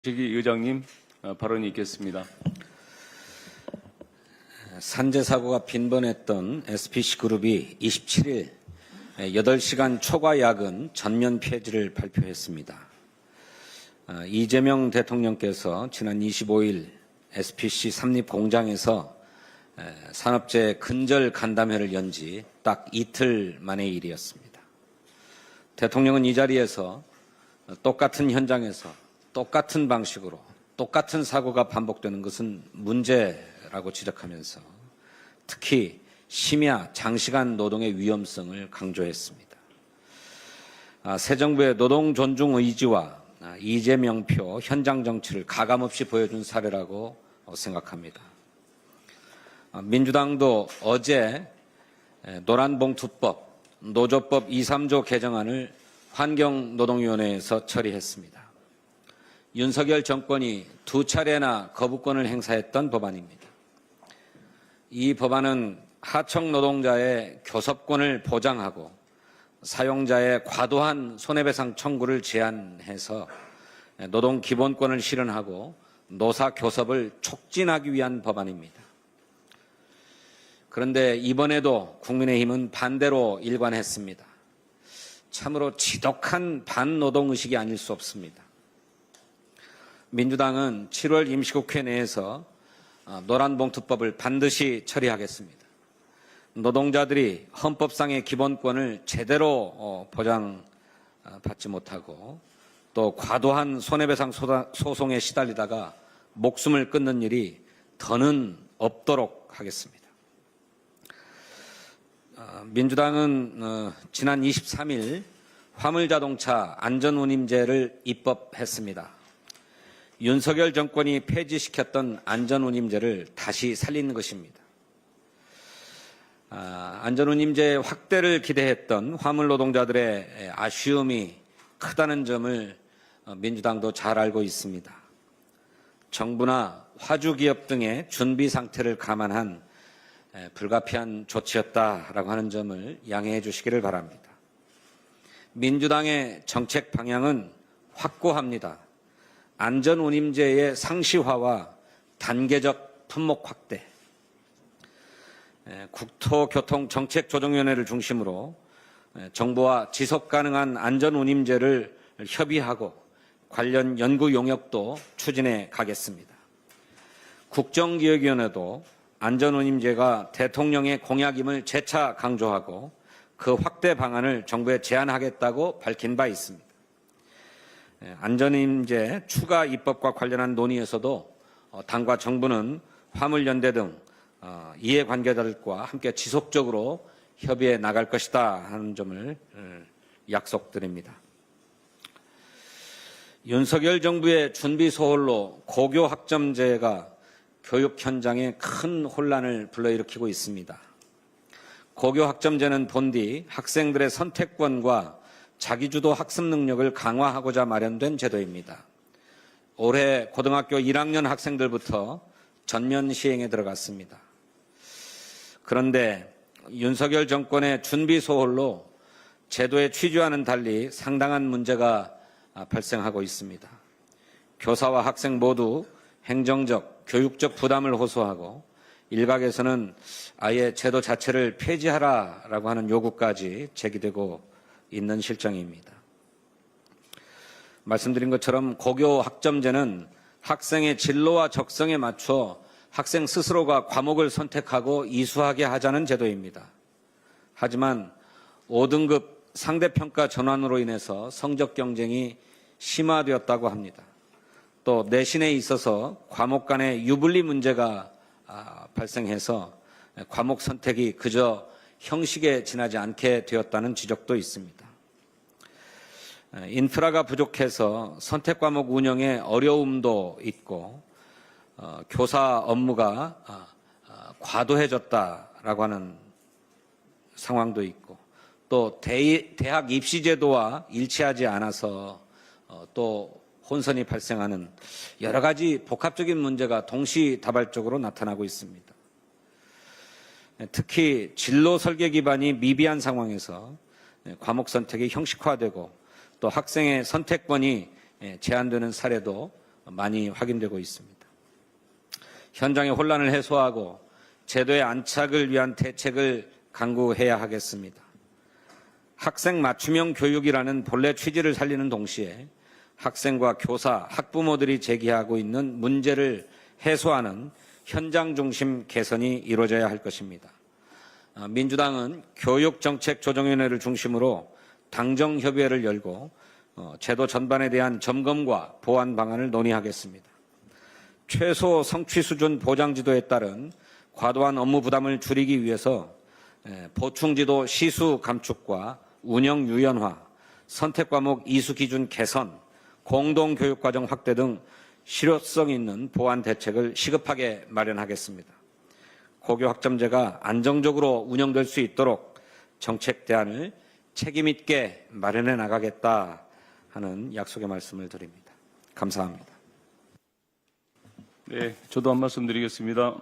최기 의장님 발언이 있겠습니다. 산재 사고가 빈번했던 SPC그룹이 27일 8시간 초과 야근 전면 폐지를 발표했습니다. 이재명 대통령께서 지난 25일 SPC 삼립 공장에서 산업재해 근절 간담회를 연 지 딱 이틀 만의 일이었습니다. 대통령은 이 자리에서 똑같은 현장에서 똑같은 방식으로 똑같은 사고가 반복되는 것은 문제라고 지적하면서 특히 심야 장시간 노동의 위험성을 강조했습니다. 새 정부의 노동 존중 의지와 이재명표 현장 정치를 가감없이 보여준 사례라고 생각합니다. 민주당도 어제 노란봉투법, 노조법 2, 3조 개정안을 환경노동위원회에서 처리했습니다. 윤석열 정권이 2차례나 거부권을 행사했던 법안입니다. 이 법안은 하청 노동자의 교섭권을 보장하고 사용자의 과도한 손해배상 청구를 제한해서 노동 기본권을 실현하고 노사 교섭을 촉진하기 위한 법안입니다. 그런데 이번에도 국민의힘은 반대로 일관했습니다. 참으로 지독한 반노동의식이 아닐 수 없습니다. 민주당은 7월 임시국회 내에서 노란봉투법을 반드시 처리하겠습니다. 노동자들이 헌법상의 기본권을 제대로 보장받지 못하고 또 과도한 손해배상 소송에 시달리다가 목숨을 끊는 일이 더는 없도록 하겠습니다. 민주당은 지난 23일 화물자동차 안전운임제를 입법했습니다. 윤석열 정권이 폐지시켰던 안전운임제를 다시 살린 것입니다. 안전운임제 확대를 기대했던 화물노동자들의 아쉬움이 크다는 점을 민주당도 잘 알고 있습니다. 정부나 화주기업 등의 준비 상태를 감안한 불가피한 조치였다라고 하는 점을 양해해 주시기를 바랍니다. 민주당의 정책 방향은 확고합니다. 안전운임제의 상시화와 단계적 품목 확대, 국토교통정책조정위원회를 중심으로 정부와 지속가능한 안전운임제를 협의하고 관련 연구 용역도 추진해 가겠습니다. 국정기획위원회도 안전운임제가 대통령의 공약임을 재차 강조하고 그 확대 방안을 정부에 제안하겠다고 밝힌 바 있습니다. 안전운임제 추가 입법과 관련한 논의에서도 당과 정부는 화물연대 등 이해관계자들과 함께 지속적으로 협의해 나갈 것이다 하는 점을 약속드립니다. 윤석열 정부의 준비 소홀로 고교 학점제가 교육 현장에 큰 혼란을 불러일으키고 있습니다. 고교 학점제는 본디 학생들의 선택권과 자기주도 학습 능력을 강화하고자 마련된 제도입니다. 올해 고등학교 1학년 학생들부터 전면 시행에 들어갔습니다. 그런데 윤석열 정권의 준비 소홀로 제도의 취지와는 달리 상당한 문제가 발생하고 있습니다. 교사와 학생 모두 행정적, 교육적 부담을 호소하고 일각에서는 아예 제도 자체를 폐지하라라고 하는 요구까지 제기되고 있는 실정입니다. 말씀드린 것처럼 고교 학점제는 학생의 진로와 적성에 맞춰 학생 스스로가 과목을 선택하고 이수하게 하자는 제도입니다. 하지만 5등급 상대평가 전환으로 인해서 성적 경쟁이 심화되었다고 합니다. 또 내신에 있어서 과목 간의 유불리 문제가 발생해서 과목 선택이 그저 형식에 지나지 않게 되었다는 지적도 있습니다. 인프라가 부족해서 선택 과목 운영에 어려움도 있고 교사 업무가 과도해졌다라고 하는 상황도 있고 또 대학 입시 제도와 일치하지 않아서 또 혼선이 발생하는 여러 가지 복합적인 문제가 동시다발적으로 나타나고 있습니다. 특히 진로 설계 기반이 미비한 상황에서 과목 선택이 형식화되고 또 학생의 선택권이 제한되는 사례도 많이 확인되고 있습니다. 현장의 혼란을 해소하고 제도의 안착을 위한 대책을 강구해야 하겠습니다. 학생 맞춤형 교육이라는 본래 취지를 살리는 동시에 학생과 교사, 학부모들이 제기하고 있는 문제를 해소하는 현장 중심 개선이 이루어져야 할 것입니다. 민주당은 교육정책조정위원회를 중심으로 당정협의회를 열고 제도 전반에 대한 점검과 보완 방안을 논의하겠습니다. 최소 성취 수준 보장지도에 따른 과도한 업무 부담을 줄이기 위해서 보충지도 시수 감축과 운영 유연화, 선택과목 이수 기준 개선, 공동교육과정 확대 등 실효성 있는 보완 대책을 시급하게 마련하겠습니다. 고교 학점제가 안정적으로 운영될 수 있도록 정책 대안을 책임 있게 마련해 나가겠다 하는 약속의 말씀을 드립니다. 감사합니다. 네, 저도 한 말씀 드리겠습니다.